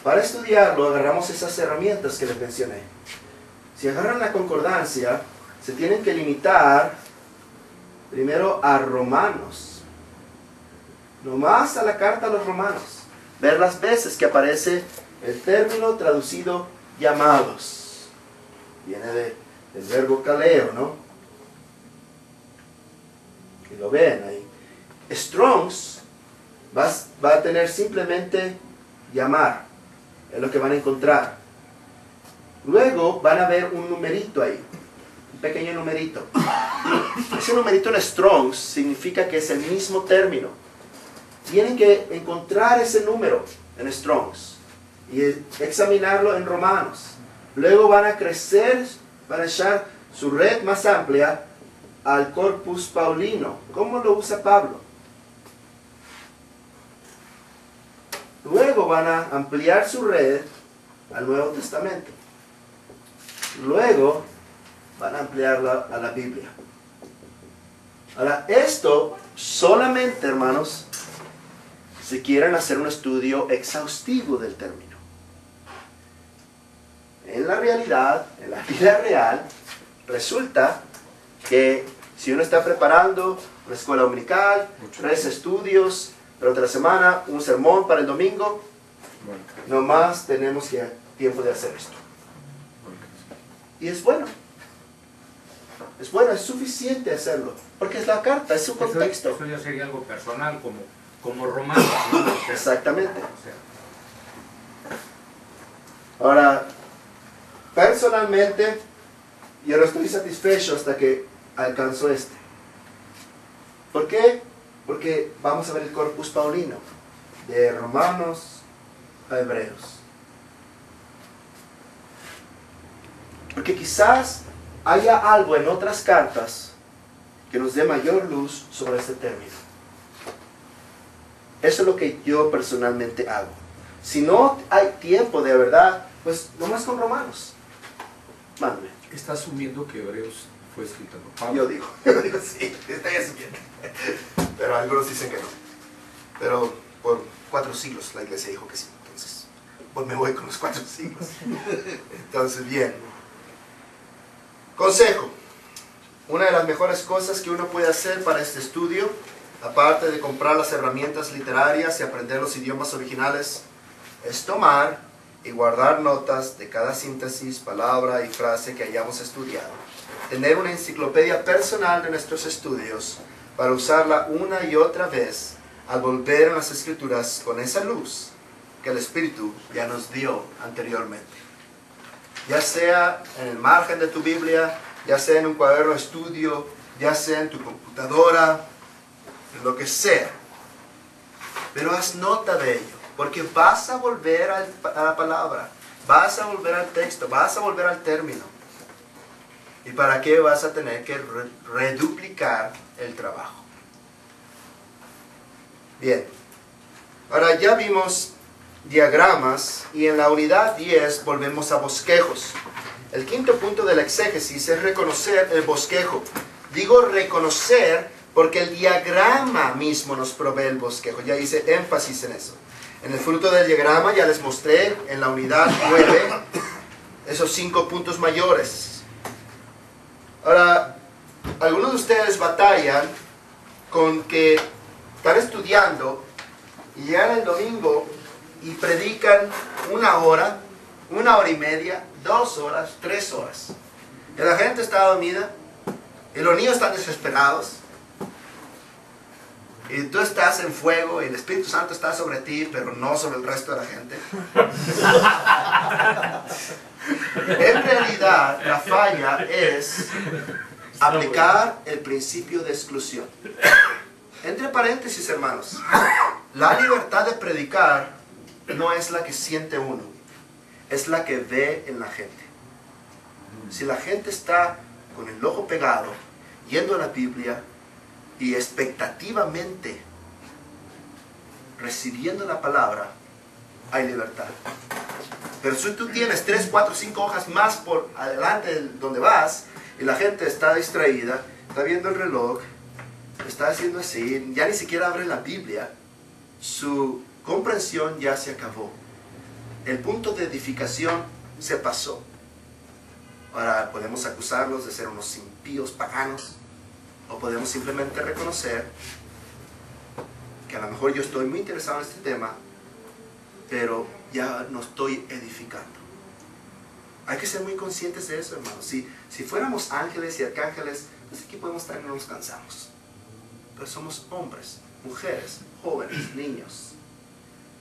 Para estudiarlo agarramos esas herramientas que les mencioné. Si agarran la concordancia, se tienen que limitar primero a Romanos. Nomás a la carta a los Romanos. Ver las veces que aparece el término traducido llamados. Viene del verbo kaleo, ¿no? Y lo ven ahí. Strong's va a tener simplemente llamar. Es lo que van a encontrar. Luego van a ver un numerito ahí. Un pequeño numerito. Ese numerito en Strong's significa que es el mismo término. Tienen que encontrar ese número en Strong's y examinarlo en Romanos. Luego van a crecer, van a echar su red más amplia al corpus paulino. ¿Cómo lo usa Pablo? Luego van a ampliar su red al Nuevo Testamento. luego van a ampliarla a la Biblia. Ahora, esto solamente, hermanos, si quieren hacer un estudio exhaustivo del término. En la realidad, en la vida real, resulta que si uno está preparando una escuela dominical, 3 estudios durante la semana, un sermón para el domingo, nomás tenemos ya tiempo de hacer esto. Y es bueno. Es bueno, es suficiente hacerlo. Porque es la carta, es su contexto. Eso ya sería algo personal, como Romanos, ¿no? Exactamente. O sea, Ahora, personalmente, yo no estoy satisfecho hasta que alcanzo este. ¿Por qué? Porque vamos a ver el corpus paulino, de Romanos a Hebreos. Porque quizás haya algo en otras cartas que nos dé mayor luz sobre este término. Eso es lo que yo personalmente hago. Si no hay tiempo de verdad, pues nomás con Romanos. Mándame. Está asumiendo que Hebreos fue escrito por Pablo. Yo digo sí, estoy asumiendo. Pero algunos dicen que no. Pero por 4 siglos la iglesia dijo que sí. Entonces, pues me voy con los 4 siglos. Entonces, bien. Consejo. Una de las mejores cosas que uno puede hacer para este estudio, aparte de comprar las herramientas literarias y aprender los idiomas originales, es tomar y guardar notas de cada síntesis, palabra y frase que hayamos estudiado. Tener una enciclopedia personal de nuestros estudios para usarla una y otra vez al volver a las Escrituras con esa luz que el Espíritu ya nos dio anteriormente. Ya sea en el margen de tu Biblia, ya sea en un cuaderno de estudio, ya sea en tu computadora, en lo que sea. Pero haz nota de ello, porque vas a volver a la palabra, vas a volver al texto, vas a volver al término. ¿Y para qué vas a tener que reduplicar el trabajo? Bien, ahora ya vimos diagramas y en la unidad 10 volvemos a bosquejos. El quinto punto de la exégesis es reconocer el bosquejo. Digo reconocer porque el diagrama mismo nos provee el bosquejo. Ya hice énfasis en eso. En el fruto del diagrama ya les mostré en la unidad 9 esos 5 puntos mayores. Ahora, algunos de ustedes batallan con que están estudiando y llegan el domingo y predican 1 hora, 1 hora y media, 2 horas, 3 horas. Y la gente está dormida, y los niños están desesperados, y tú estás en fuego, y el Espíritu Santo está sobre ti, pero no sobre el resto de la gente. En realidad, la falla es aplicar el principio de exclusión. Entre paréntesis, hermanos, la libertad de predicar no es la que siente uno, es la que ve en la gente. Si la gente está con el ojo pegado, yendo a la Biblia y expectativamente recibiendo la palabra, hay libertad. Pero si tú tienes 3, 4, 5 hojas más por adelante de donde vas y la gente está distraída, está viendo el reloj, está haciendo así, ya ni siquiera abre la Biblia, su comprensión ya se acabó. El punto de edificación se pasó. Ahora podemos acusarlos de ser unos impíos paganos, o podemos simplemente reconocer que a lo mejor yo estoy muy interesado en este tema, pero ya no estoy edificando. Hay que ser muy conscientes de eso, hermanos. Si fuéramos ángeles y arcángeles, pues aquí podemos estar y no nos cansamos. Pero somos hombres, mujeres, jóvenes, niños.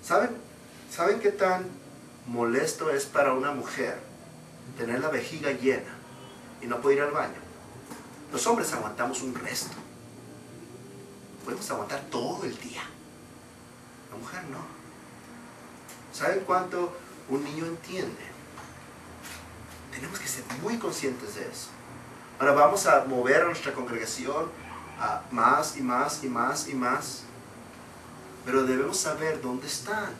¿Saben qué tan molesto es para una mujer tener la vejiga llena y no poder ir al baño? Los hombres aguantamos un resto. Podemos aguantar todo el día. La mujer no. ¿Saben cuánto un niño entiende? Tenemos que ser muy conscientes de eso. Ahora vamos a mover a nuestra congregación a más y más y más y más. Pero debemos saber dónde están.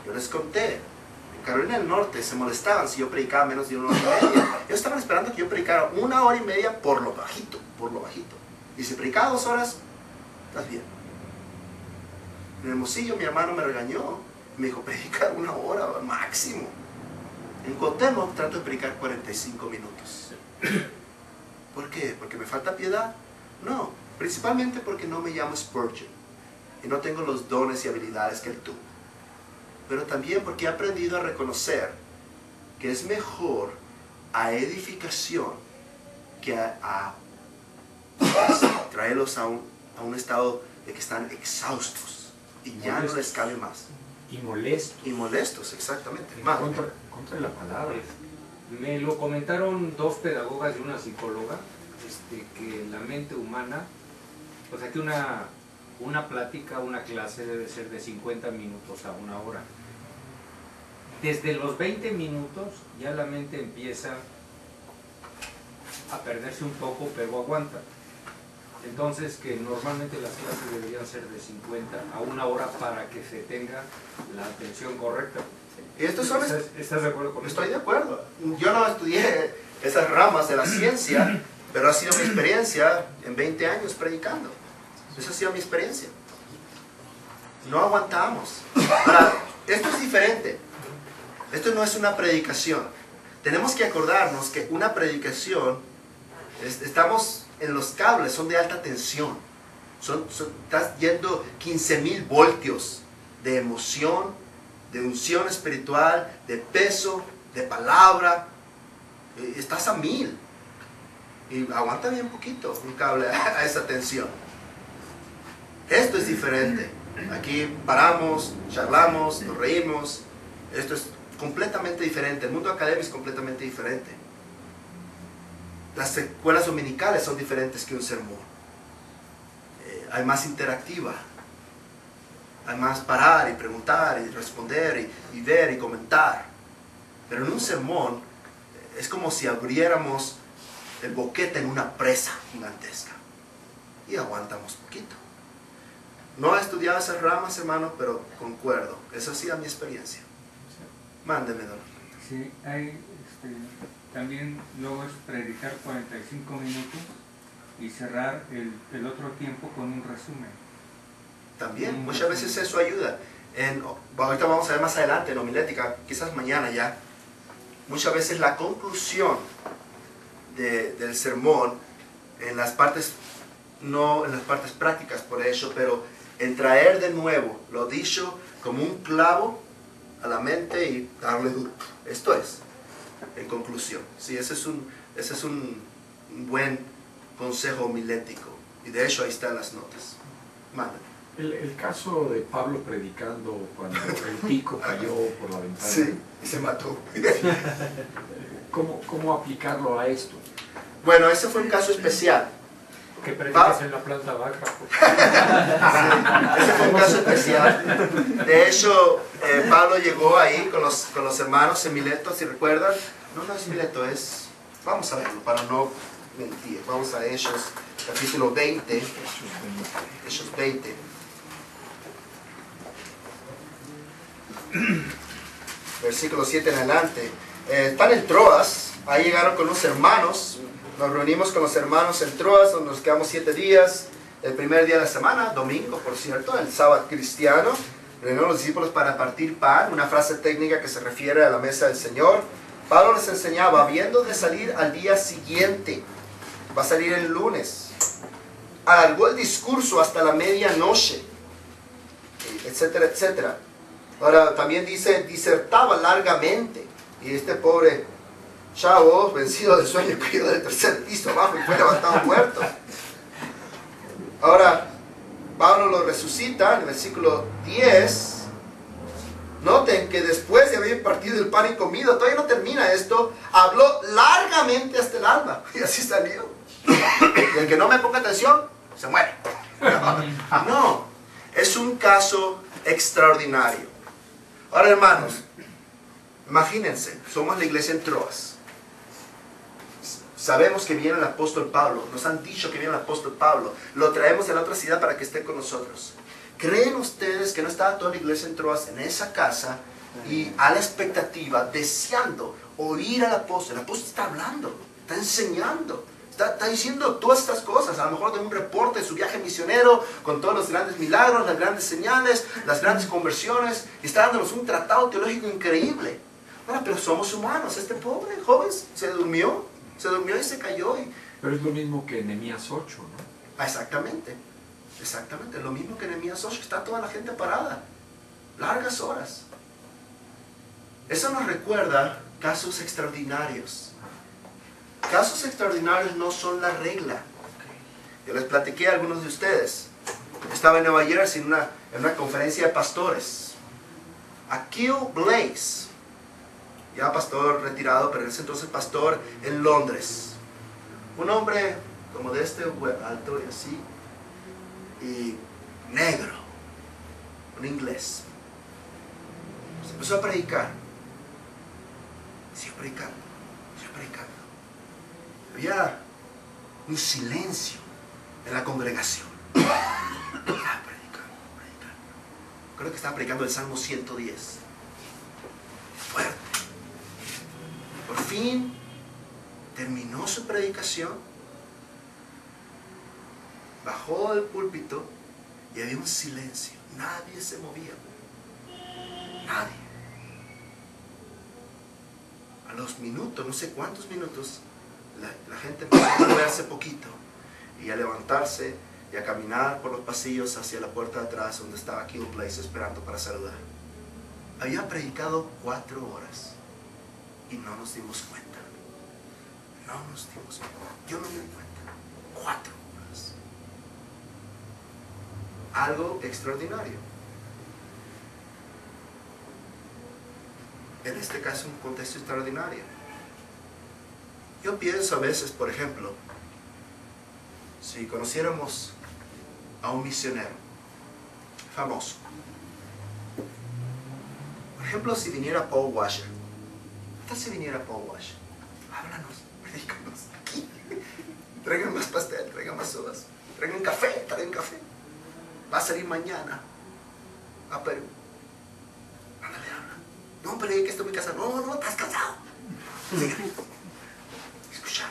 Yo les conté, en Carolina del Norte se molestaban si yo predicaba menos de 1 hora y media. Ellos estaban esperando que yo predicara 1 hora y media por lo bajito, por lo bajito. Y si predicaba 2 horas, estás bien. En Hermosillo mi hermano me regañó, me dijo, predica 1 hora máximo. En Cuauhtémoc trato de predicar 45 minutos. ¿Por qué? ¿Porque me falta piedad? No, principalmente porque no me llamo Spurgeon y no tengo los dones y habilidades que él tuvo. Pero también porque he aprendido a reconocer que es mejor a edificación que a traerlos a un estado de que están exhaustos y ya no les cabe más. Y molestos. Y molestos, exactamente. Contra la palabra. Me lo comentaron 2 pedagogas y una psicóloga, que la mente humana, o sea que una plática, una clase debe ser de 50 minutos a 1 hora. Desde los 20 minutos ya la mente empieza a perderse un poco, pero aguanta. Entonces que normalmente las clases deberían ser de 50 a 1 hora para que se tenga la atención correcta. Y estos son... ¿Estás de acuerdo con esto? Estoy de acuerdo. Yo no estudié esas ramas de la ciencia, pero ha sido mi experiencia en 20 años predicando. Esa ha sido mi experiencia. No aguantamos. Ahora, esto es diferente. Esto no es una predicación. Tenemos que acordarnos que una predicación, estamos en los cables, son de alta tensión. Estás yendo 15.000 voltios de emoción, de unción espiritual, de peso, de palabra. Estás a 1000. Y aguanta bien poquito un cable a esa tensión. Esto es diferente. Aquí paramos, charlamos, nos reímos. Esto es completamente diferente. El mundo académico es completamente diferente. Las escuelas dominicales son diferentes que un sermón. Hay más interactiva. Hay más parar y preguntar y responder y ver y comentar. Pero en un sermón es como si abriéramos el boquete en una presa gigantesca. Y aguantamos poquito. No he estudiado esas ramas, hermano, pero concuerdo. Esa ha sido mi experiencia. Mándeme, don. Sí, hay, también luego es predicar 45 minutos y cerrar el otro tiempo con un resumen. También, muchas veces eso ayuda. Ahorita vamos a ver más adelante en homilética, quizás mañana ya. Muchas veces la conclusión del sermón, en las partes, no en las partes prácticas por eso, pero en traer de nuevo lo dicho como un clavo a la mente y darle duro. Esto es, en conclusión. Sí, ese es un buen consejo homilético. Y de hecho ahí están las notas. Mándame. El caso de Pablo predicando cuando el pico cayó por la ventana. Sí, y se mató. ¿Cómo aplicarlo a esto? Bueno, ese fue un caso especial. Que predicas en la planta baja. Sí, ese fue un caso especial. De hecho, Pablo llegó ahí con los hermanos en Mileto, si recuerdan. No es Mileto, es... Vamos a verlo para no mentir. Vamos a Hechos, capítulo 20. Hechos 20. Versículo 7 en adelante. Están en Troas. Ahí llegaron con unos hermanos. Nos reunimos con los hermanos en Troas, donde nos quedamos 7 días. El primer día de la semana, domingo, por cierto, el sábado cristiano. Reunieron los discípulos para partir pan, una frase técnica que se refiere a la mesa del Señor. Pablo les enseñaba, habiendo de salir al día siguiente, va a salir el lunes, alargó el discurso hasta la medianoche, etcétera, etcétera. Ahora también dice, disertaba largamente, y este pobre chavo, vencido del sueño, cayó del 3er piso abajo y fue levantado muerto. Ahora, Pablo lo resucita en el versículo 10. Noten que después de haber partido el pan y comido, todavía no termina esto, habló largamente hasta el alba, y así salió. Y el que no me ponga atención, se muere. No, es un caso extraordinario. Ahora, hermanos, imagínense, somos la iglesia en Troas. Sabemos que viene el apóstol Pablo, nos han dicho que viene el apóstol Pablo, lo traemos de la otra ciudad para que esté con nosotros. ¿Creen ustedes que no estaba toda la iglesia en Troas en esa casa y a la expectativa, deseando oír al apóstol. El apóstol está hablando, está enseñando, está diciendo todas estas cosas, a lo mejor de un reporte de su viaje misionero, con todos los grandes milagros, las grandes señales, las grandes conversiones, y está dándonos un tratado teológico increíble. Bueno, pero somos humanos. Este pobre joven se durmió y se cayó. Pero es lo mismo que Nehemías 8, ¿no? Ah, exactamente, lo mismo que Nehemías 8, está toda la gente parada, largas horas. Eso nos recuerda casos extraordinarios. Casos extraordinarios no son la regla. Yo les platiqué a algunos de ustedes. Estaba en Nueva Jersey en una conferencia de pastores. Akil Blaze, ya pastor retirado, pero en ese entonces pastor en Londres. Un hombre como de este alto y así, y negro, un inglés. Se empezó a predicar. Siguió predicando. Había un silencio en la congregación. Estaba predicando. Creo que estaba predicando el Salmo 110. Fuerte. Por fin terminó su predicación, bajó del púlpito y había un silencio. Nadie se movía. Nadie. A los minutos, no sé cuántos minutos, la gente empezó a moverse poquito y a levantarse y a caminar por los pasillos hacia la puerta de atrás donde estaba Akil Blaze esperando para saludar. Había predicado 4 horas y no nos dimos cuenta. Yo no me di cuenta. 4 horas. Algo extraordinario. En este caso, un contexto extraordinario. Yo pienso a veces, por ejemplo, si conociéramos a un misionero famoso. Por ejemplo, si viniera Paul Washer. ¿Qué tal si viniera Paul Washer? Háblanos, predícanos aquí. Traigan más pastel, traigan más uvas, traigan café, Va a salir mañana a Perú. Ándale, habla. No, pero que estoy muy casado. No, estás casado. Sigan. Escuchar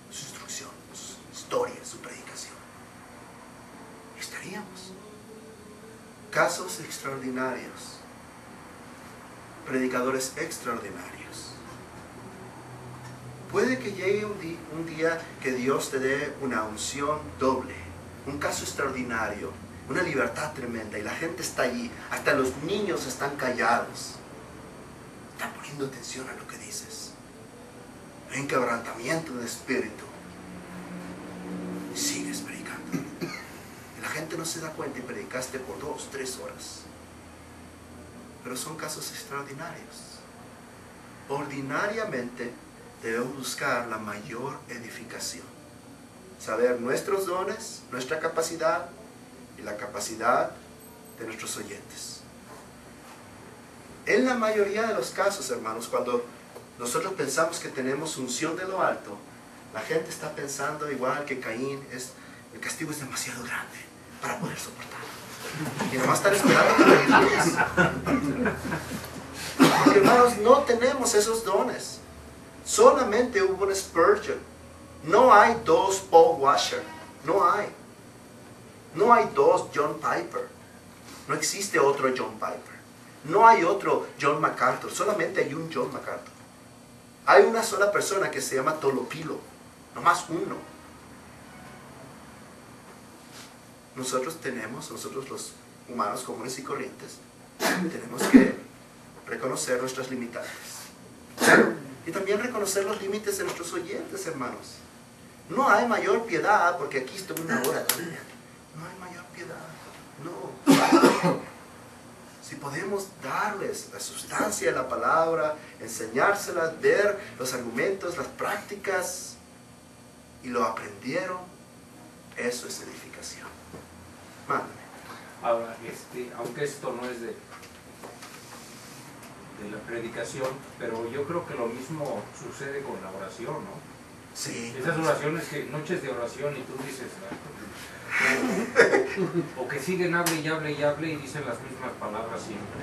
su instrucción, su historia, su predicación. Estaríamos. Casos extraordinarios. Predicadores extraordinarios. Puede que llegue un día que Dios te dé una unción doble, un caso extraordinario, una libertad tremenda, y la gente está allí, hasta los niños están callados, están poniendo atención a lo que dices. Hay un quebrantamiento de espíritu y sigues predicando, y la gente no se da cuenta y predicaste por 2, 3 horas. Pero son casos extraordinarios. Ordinariamente debemos buscar la mayor edificación, saber nuestros dones, nuestra capacidad y la capacidad de nuestros oyentes. En la mayoría de los casos, hermanos, cuando nosotros pensamos que tenemos unción de lo alto, la gente está pensando igual que Caín, el castigo es demasiado grande para poder soportarlo. Y nomás están esperando que le Porque, hermanos, no tenemos esos dones. Solamente hubo un Spurgeon. No hay 2 Paul Washer. No hay. No hay 2 John Piper. No existe otro John Piper. No hay otro John MacArthur. Solamente hay un John MacArthur. Hay una sola persona que se llama Tolopilo. Nomás uno. Nosotros los humanos comunes y corrientes, tenemos que reconocer nuestras limitantes. Y también reconocer los límites de nuestros oyentes, hermanos. No hay mayor piedad, porque aquí estoy 1 hora todavía. No hay mayor piedad. No. Si podemos darles la sustancia de la palabra, enseñárselas, ver los argumentos, las prácticas, y lo aprendieron, eso es edificación. Mándame. Ahora, aunque esto no es de la predicación, pero yo creo que lo mismo sucede con la oración, ¿no? Sí. Esas oraciones noches de oración y tú dices, o que siguen hable y dicen las mismas palabras siempre.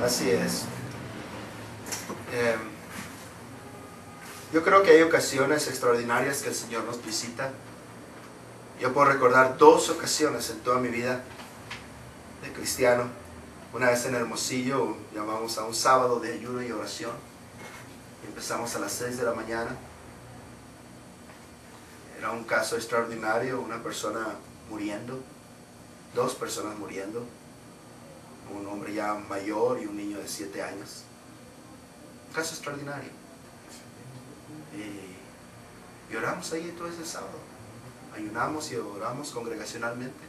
Así es. Yo creo que hay ocasiones extraordinarias que el Señor nos visita. Yo puedo recordar 2 ocasiones en toda mi vida de cristiano. Una vez en Hermosillo, llamamos a un sábado de ayuno y oración. Empezamos a las 6 de la mañana. Era un caso extraordinario, una persona muriendo, 2 personas muriendo, un hombre ya mayor y un niño de 7 años. Un caso extraordinario. Y oramos ahí todo ese sábado. Ayunamos y oramos congregacionalmente.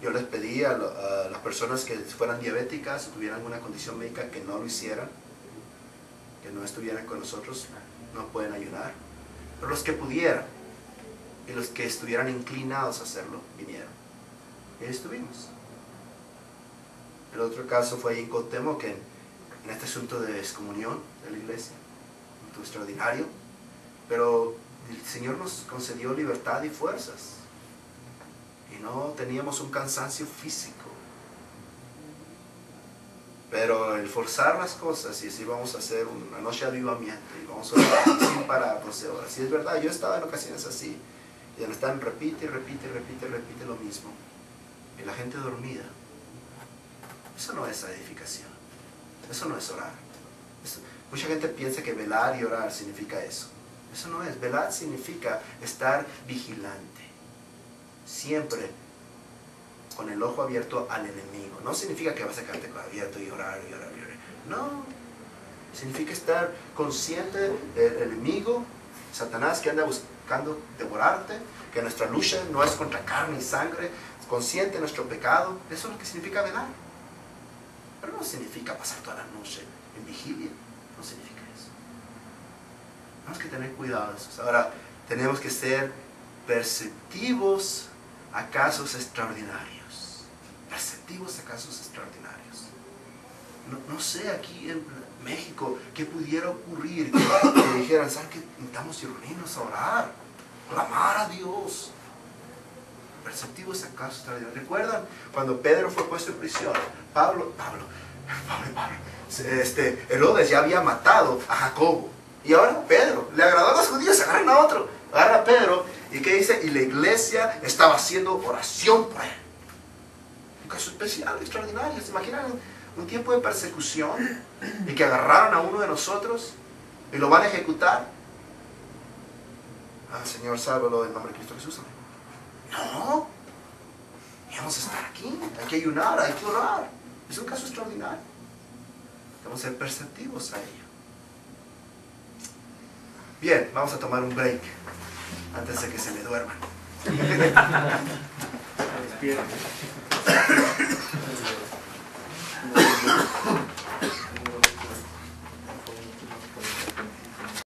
Yo les pedí a las personas que fueran diabéticas o tuvieran alguna condición médica que no lo hicieran, que no estuvieran con nosotros, no pueden ayunar. Pero los que pudieran y los que estuvieran inclinados a hacerlo, vinieron. Y ahí estuvimos. El otro caso fue ahí en Cuauhtémoc, en este asunto de excomunión de la iglesia, un asunto extraordinario, pero el Señor nos concedió libertad y fuerzas. Y no teníamos un cansancio físico. Pero el forzar las cosas y decir vamos a hacer una noche de avivamiento y vamos a orar sin parar 12 horas. Y es verdad, yo estaba en ocasiones así. Y donde están repite lo mismo. Y la gente dormida. Eso no es edificación. Eso no es orar. Mucha gente piensa que velar y orar significa eso. Eso no es. Velar significa estar vigilante. Siempre con el ojo abierto al enemigo. No significa que vas a quedarte abierto y orar y orar y orar. No. Significa estar consciente del enemigo, Satanás, que anda buscando devorarte, que nuestra lucha no es contra carne y sangre, consciente de nuestro pecado. Eso es lo que significa velar. Pero no significa pasar toda la noche en vigilia. No significa eso. Tenemos que tener cuidado de eso. Ahora, tenemos que ser perceptivos a casos extraordinarios. Perceptivos a casos extraordinarios. No sé aquí en México qué pudiera ocurrir que dijeran, ¿saben qué? Necesitamos reunirnos a orar, clamar a Dios. Perceptivos a casos extraordinarios. ¿Recuerdan cuando Pedro fue puesto en prisión? Pablo, Herodes ya había matado a Jacobo. Y ahora Pedro, le agradó a los judíos, se agarran a otro. Agarra a Pedro, ¿y qué dice? Y la iglesia estaba haciendo oración por él. Un caso especial, extraordinario. ¿Se imaginan un tiempo de persecución? Y que agarraron a uno de nosotros y lo van a ejecutar. Ah, Señor, sálvalo en nombre de Cristo Jesús. No. Y vamos a estar aquí. Hay que ayunar, hay que orar. Es un caso extraordinario. Debemos ser perceptivos a ello. Bien, vamos a tomar un break antes de que se me duerman. Despierta.